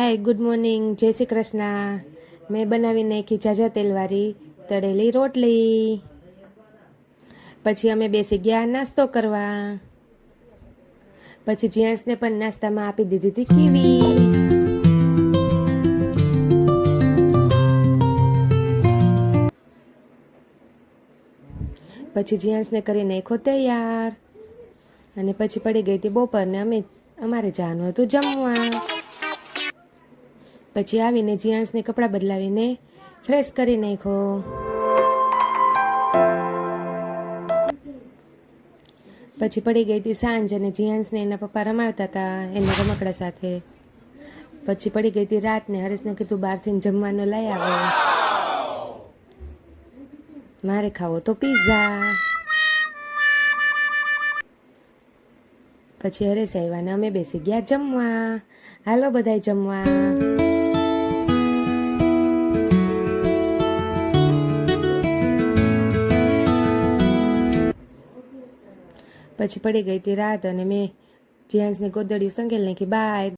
હાય, good morning, જય શ્રી કૃષ્ણ. મેં બનાવી નાખી ઝાઝા તેલવાળી તળેલી રોટલી. પછી અમે બેસી ગયા નાસ્તો કરવા. પછી જેન્ટ્સને પણ નાસ્તામાં આપી દીધી હતી કીવી. પછી જેન્ટ્સને કરી નાખ્યો તૈયાર અને પછી પડી ગઈ હતી બપોરને અમારે જવાનું હતું જમવા. પછી આવીને જીયાન્સને કપડાં બદલાવીને ફ્રેશ કરી નાખ્યો. પછી પડી ગઈ હતી સાંજ અને જીયાન્સને એના પપ્પા રમાડતા હતા એના રમકડા સાથે. પછી પડી ગઈ હતી રાત ને હરેશને કીધું બહારથી જમવાનું લઈ આવો, મારે ખાવો તો પીઝા. પછી હરેશ આવ્યા ને અમે બેસી ગયા જમવા. હાલો બધાય જમવા. પછી પડી ગઈ હતી રાત અને મેં જીયાન્સને ગોદડિયું સંકેલ નાખી. બાય.